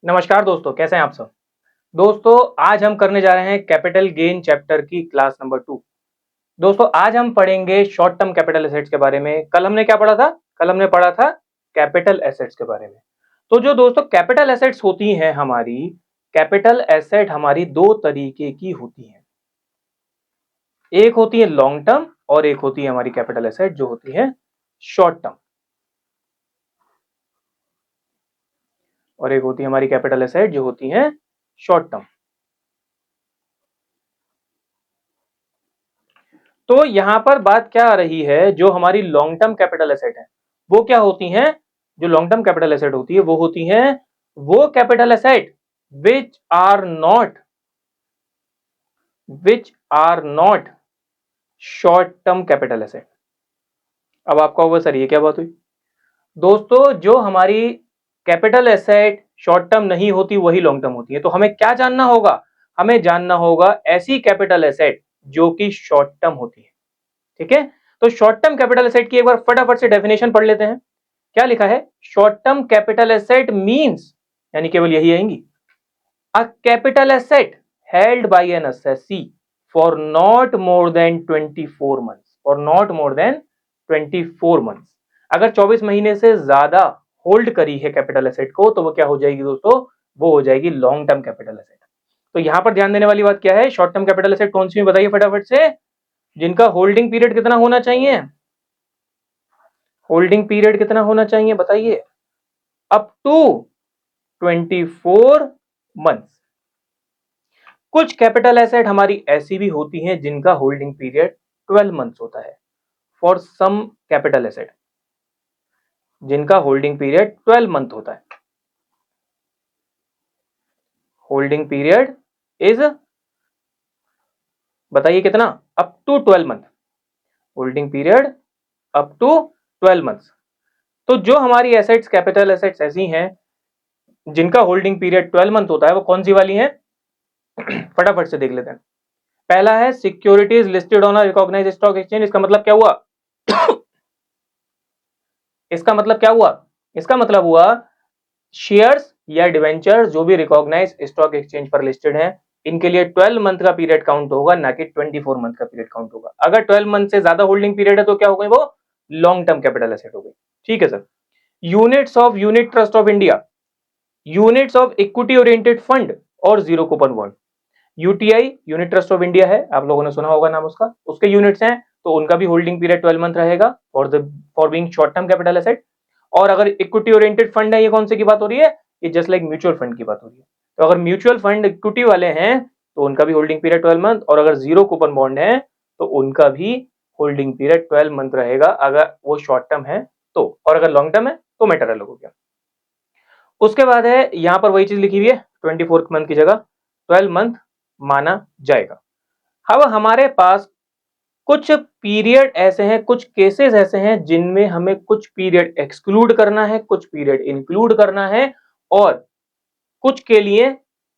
नमस्कार दोस्तों, कैसे हैं आप सब। दोस्तों, आज हम करने जा रहे हैं कैपिटल गेन चैप्टर की क्लास नंबर 2। दोस्तों, आज हम पढ़ेंगे शॉर्ट टर्म कैपिटल एसेट्स के बारे में। कल हमने क्या पढ़ा था? कल हमने पढ़ा था कैपिटल एसेट्स के बारे में। तो जो दोस्तों कैपिटल एसेट्स होती हैं हमारी, कैपिटल एसेट हमारी दो तरीके की होती हैं। एक होती है लॉन्ग टर्म और एक होती है हमारी कैपिटल एसेट जो होती है शॉर्ट टर्म, और एक होती है हमारी कैपिटल एसेट जो होती है शॉर्ट टर्म। तो यहां पर बात क्या आ रही है, जो हमारी लॉन्ग टर्म कैपिटल एसेट है वो क्या होती हैं? जो लॉन्ग टर्म कैपिटल एसेट होती है वो होती हैं वो capital asset which are not short term capital asset. अब आपका होगा सर ये क्या बात हुई? दोस्तों, जो हमारी कैपिटल एसेट शॉर्ट टर्म नहीं होती वही लॉन्ग टर्म होती है। तो हमें क्या जानना होगा? हमें जानना होगा ऐसी कैपिटल एसेट जो कि शॉर्ट टर्म होती है। ठीक है, तो शॉर्ट टर्म कैपिटल एसेट की एक बार फटाफट से डेफिनेशन पढ़ लेते हैं। क्या लिखा है? Short term capital asset means, यानी केवल यही आएंगी, a capital asset held by an assessee for not more than 24 months, और नॉट मोर देन 24 मंथ्स। अगर 24 महीने से ज्यादा होल्ड करी है कैपिटल एसेट को तो वो क्या हो जाएगी दोस्तों? वो हो जाएगी लॉन्ग टर्म कैपिटल एसेट। तो यहां पर ध्यान देने वाली बात क्या है? शॉर्ट टर्म कैपिटल एसेट कौन सी बताइए फटाफट से, जिनका होल्डिंग पीरियड कितना होना चाहिए? होल्डिंग पीरियड कितना होना चाहिए बताइए? Up to 24 months. कुछ कैपिटल एसेट हमारी ऐसी भी होती हैं जिनका होल्डिंग पीरियड 12 मंथ्स होता है। फॉर सम कैपिटल एसेट जिनका होल्डिंग पीरियड 12 मंथ होता है। होल्डिंग पीरियड इज, बताइए कितना? Up to 12 month. Holding period up to 12 months. तो जो हमारी एसेट्स कैपिटल एसेट्स ऐसी हैं जिनका होल्डिंग पीरियड 12 मंथ होता है वो कौन सी वाली हैं? फटाफट से देख लेते हैं। पहला है securities listed on recognised stock exchange. इसका मतलब क्या हुआ? इसका मतलब क्या हुआ? इसका मतलब हुआ शेयर्स या डिवेंचर्स जो भी रिकॉग्नाइज स्टॉक एक्सचेंज पर लिस्टेड हैं, इनके लिए 12 मंथ का पीरियड काउंट होगा, ना कि 24 मंथ का पीरियड काउंट होगा। अगर 12 मंथ से ज्यादा होल्डिंग पीरियड है तो क्या हो गई? वो लॉन्ग टर्म कैपिटल एसेट हो गई। ठीक है sir. Units of unit trust of India, units of equity oriented fund और zero coupon bond. UTI unit trust of India है, आप लोगों ने सुना होगा नाम उसका, उसके यूनिट्स हैं तो उनका भी होल्डिंग पीरियड 12 मंथ रहेगा for being short term capital asset. और अगर इक्विटी ओरिएंटेड फंड है, ये कौन से की बात हो रही है? ये जस्ट लाइक म्यूचुअल फंड की बात हो रही है। तो अगर म्यूचुअल फंड इक्विटी वाले हैं तो उनका भी होल्डिंग पीरियड 12 मंथ, और अगर जीरो कूपन बॉन्ड है तो उनका भी होल्डिंग पीरियड 12 मंथ रहेगा, अगर वो शॉर्ट टर्म है तो। और अगर लॉन्ग टर्म है तो मैटर अलग हो गया। उसके बाद है यहां पर वही चीज लिखी हुई है, 24 मंथ की जगह 12 मंथ माना जाएगा। अब हमारे पास कुछ पीरियड ऐसे हैं, कुछ केसेस ऐसे हैं जिनमें हमें कुछ पीरियड एक्सक्लूड करना है, कुछ पीरियड इंक्लूड करना है, और कुछ के लिए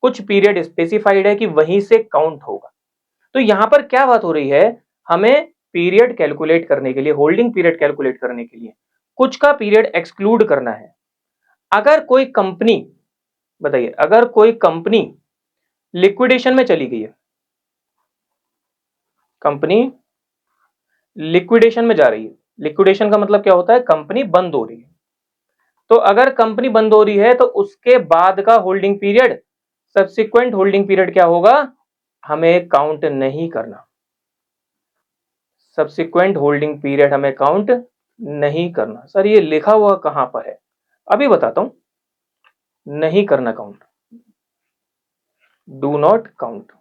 कुछ पीरियड स्पेसिफाइड है कि वहीं से काउंट होगा। तो यहां पर क्या बात हो रही है? हमें पीरियड कैलकुलेट करने के लिए, होल्डिंग पीरियड कैलकुलेट करने के लिए कुछ का पीरियड एक्सक्लूड करना है। अगर कोई कंपनी, बताइए, अगर कोई कंपनी लिक्विडेशन में चली गई है, कंपनी लिक्विडेशन में जा रही है, लिक्विडेशन का मतलब क्या होता है? कंपनी बंद हो रही है। तो अगर कंपनी बंद हो रही है तो उसके बाद का holding period, subsequent holding period क्या होगा? हमें काउंट नहीं करना। सब्सिक्वेंट होल्डिंग पीरियड हमें काउंट नहीं करना। सर ये लिखा हुआ कहां पर है? अभी बताता हूं। नहीं करना काउंट, डू नॉट काउंट।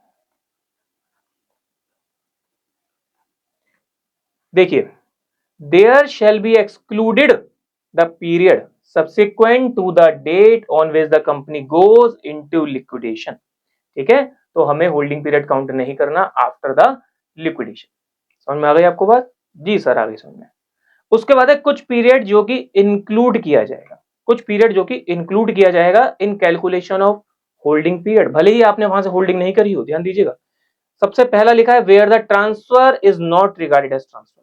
देखिए, there shall be excluded the period subsequent to the date on which the company goes into liquidation। ठीक है, तो हमें होल्डिंग पीरियड काउंट नहीं करना आफ्टर द लिक्विडेशन। समझ में आ गई आपको बात? जी सर, आ गई समझ में। उसके बाद है कुछ पीरियड जो कि इंक्लूड किया जाएगा, कुछ पीरियड जो कि इंक्लूड किया जाएगा इन कैलकुलेशन ऑफ होल्डिंग पीरियड, भले ही आपने वहां से होल्डिंग नहीं करी हो। ध्यान दीजिएगा, सबसे पहला लिखा है where the transfer is not regarded as transfer.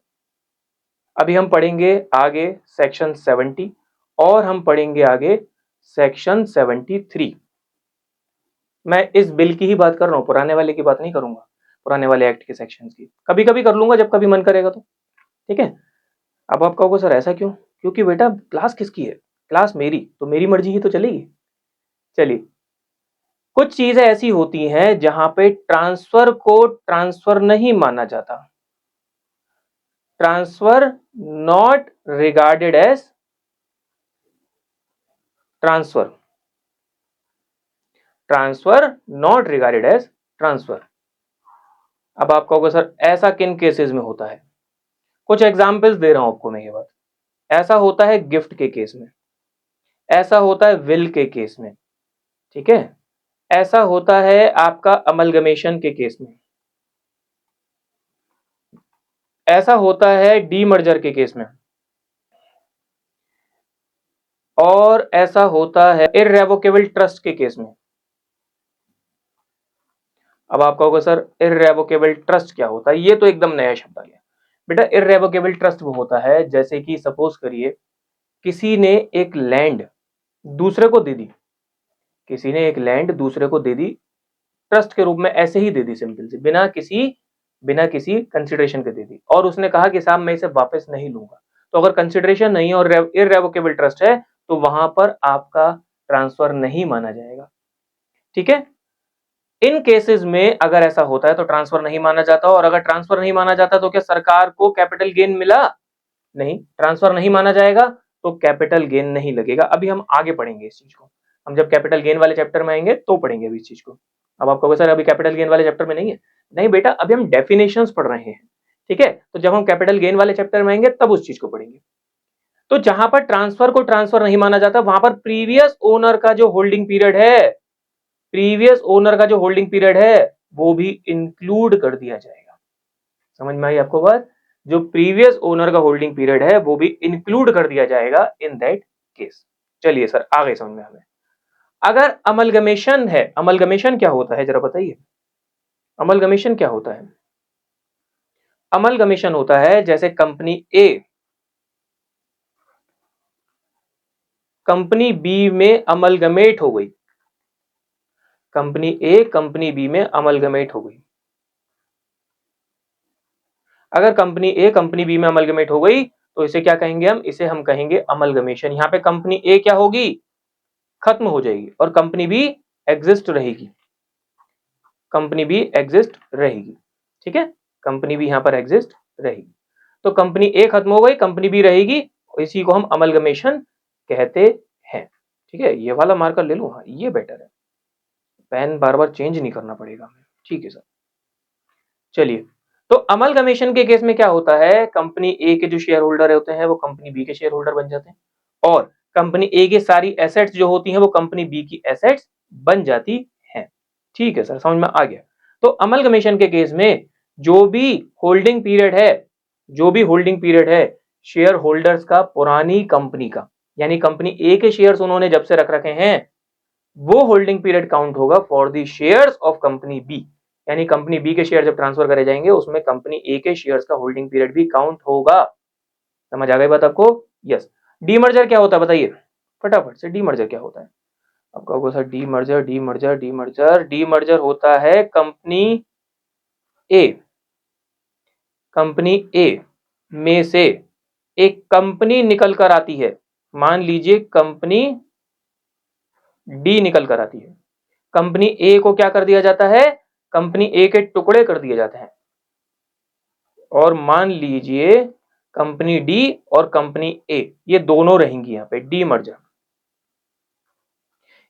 अभी हम पढ़ेंगे आगे सेक्शन 70 और हम पढ़ेंगे आगे सेक्शन 73। मैं इस बिल की ही बात कर रहा हूँ, पुराने वाले की बात नहीं करूंगा, पुराने वाले एक्ट के सेक्शंस की कभी कभी कर लूंगा जब कभी मन करेगा तो, ठीक है। अब आप कहोगे सर ऐसा क्यों? क्योंकि बेटा क्लास किसकी है? क्लास मेरी, तो मेरी मर्जी ही तो चलेगी। चलिए, कुछ चीजें ऐसी होती हैं जहां पे ट्रांसफर को ट्रांसफर नहीं माना जाता, transfer not regarded as transfer, transfer not regarded as transfer. अब आप कहोगे सर ऐसा किन केसेस में होता है? कुछ एग्जांपल्स दे रहा हूं आपको मैं ये बात। ऐसा होता है गिफ्ट के केस में, ऐसा होता है विल के केस में, ठीक है, ऐसा होता है आपका अमलगमेशन के केस में, ऐसा होता है डीमर्जर के केस में, और ऐसा होता है इररेवोकेबल ट्रस्ट के केस में। अब आप कहोगे सर इररेवोकेबल ट्रस्ट क्या होता है? ये तो एकदम नया शब्द आ गया बेटा। इररेवोकेबल ट्रस्ट वो होता है जैसे कि सपोज करिए किसी ने एक लैंड दूसरे को दे दी, किसी ने एक लैंड दूसरे को दे दी, ट्रस्ट के रूप में ऐसे ही दे दी, सिंपल सी, बिना किसी कंसिडरेशन के दे दी, और उसने कहा कि साहब मैं इसे वापस नहीं लूंगा। तो अगर कंसिडरेशन नहीं है और इररेवोकेबल ट्रस्ट है तो वहां पर आपका ट्रांसफर नहीं माना जाएगा, ठीक है। इन केसेस में अगर ऐसा होता है तो ट्रांसफर नहीं माना जाता, और अगर ट्रांसफर नहीं माना जाता तो क्या सरकार को कैपिटल गेन मिला? नहीं, ट्रांसफर नहीं माना जाएगा तो कैपिटल गेन नहीं लगेगा। अभी हम आगे पढ़ेंगे इस चीज को, हम जब कैपिटल गेन वाले चैप्टर में आएंगे तो पढ़ेंगे अभी इस चीज को। अब आप कहोगे सर अभी कैपिटल गेन वाले चैप्टर में नहीं है। नहीं बेटा, अभी हम डेफिनेशंस पढ़ रहे हैं, ठीक है, तो जब हम कैपिटल गेन वाले चैप्टर में आएंगे तब उस चीज को पढ़ेंगे। तो जहां पर ट्रांसफर को ट्रांसफर नहीं माना जाता वहां पर प्रीवियस ओनर का जो होल्डिंग पीरियड है, प्रीवियस ओनर का जो होल्डिंग पीरियड है वो भी इंक्लूड कर दिया जाएगा। समझ में आई आपको बात? जो प्रीवियस ओनर का होल्डिंग पीरियड है वो भी इंक्लूड कर दिया जाएगा इन दैट केस। चलिए सर आगे समझ में हमें। अगर अमलगमेशन है, अमलगमेशन क्या होता है जरा बताइए, अमलगमेशन क्या होता है? अमलगमेशन होता है जैसे कंपनी बी में अमलगमेट हो गई, कंपनी ए कंपनी बी में अमलगमेट हो गई। अगर कंपनी ए कंपनी बी में अमलगमेट हो गई तो इसे क्या कहेंगे हम? इसे हम कहेंगे अमलगमेशन। यहां पे कंपनी ए क्या होगी? खत्म हो जाएगी, और कंपनी बी एग्जिस्ट रहेगी, कंपनी बी एग्जिस्ट रहेगी, ठीक है, कंपनी बी यहां पर एग्जिस्ट रहेगी। तो कंपनी ए खत्म हो गई, कंपनी बी रहेगी, इसी को हम अमलगमेशन कहते हैं, ठीक है। ये वाला मार्कर ले लूं? हाँ ये बेटर है, पेन बार बार चेंज नहीं करना पड़ेगा हमें, ठीक है सर। चलिए, तो अमलगमेशन के केस में क्या होता है, कंपनी ए के जो शेयर होल्डर होते हैं वो कंपनी बी के शेयर होल्डर बन जाते हैं, और कंपनी ए की सारी एसेट्स जो होती हैं वो कंपनी बी की एसेट्स बन जाती हैं, ठीक है सर, समझ में आ गया। तो अमलगमेशन के केस में जो भी होल्डिंग पीरियड है, जो भी होल्डिंग पीरियड है शेयर होल्डर्स का पुरानी कंपनी का, यानी कंपनी ए के शेयर्स उन्होंने जब से रख रखे हैं वो होल्डिंग पीरियड काउंट होगा for the shares of company B, यानी कंपनी बी के शेयर जब ट्रांसफर करे जाएंगे उसमें कंपनी ए के शेयर्स का होल्डिंग पीरियड भी काउंट होगा। समझ आ गई बात आपको? यस। डीमर्जर क्या होता है बताइए फटाफट से, डीमर्जर क्या होता है? अब कहोगे sir demerger demerger demerger demerger होता है कंपनी ए, कंपनी ए में से एक कंपनी निकल कर आती है, मान लीजिए कंपनी डी निकल कर आती है, कंपनी ए को क्या कर दिया जाता है? कंपनी ए के टुकड़े कर दिए जाते हैं, और मान लीजिए कंपनी डी और कंपनी ए ये दोनों रहेंगी यहां पे, डीमर्जर,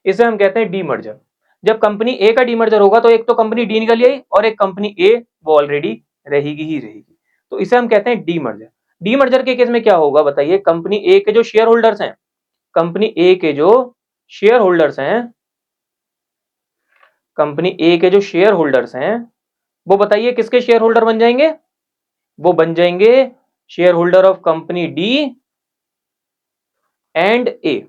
इसे हम कहते हैं डीमर्जर। जब कंपनी ए का डीमर्जर होगा तो एक तो कंपनी डी निकल आई और एक कंपनी ए वो ऑलरेडी रहेगी ही रहेगी, तो इसे हम कहते हैं डीमर्जर। डीमर्जर के केस में क्या होगा बताइए, कंपनी ए के जो शेयर होल्डर्स हैं, कंपनी ए के जो शेयर होल्डर्स हैं, कंपनी ए के जो शेयर होल्डर्स हैं वो बताइए किसके शेयर होल्डर बन जाएंगे? वो बन जाएंगे shareholder of company D and A,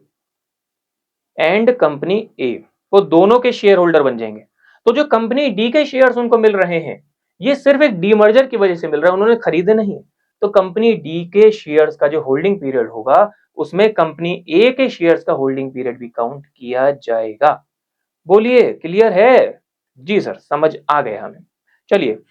and company A, वो दोनों के शेयर होल्डर बन जाएंगे। तो जो कंपनी डी के शेयर्स उनको मिल रहे हैं ये सिर्फ एक डीमर्जर की वजह से मिल रहा है, उन्होंने खरीदे नहीं। तो कंपनी डी के शेयर्स का जो होल्डिंग पीरियड होगा उसमें कंपनी ए के शेयर्स का होल्डिंग पीरियड भी काउंट किया जाएगा। बोलिए, क्लियर है? जी सर, समझ आ गया हमें। चलिए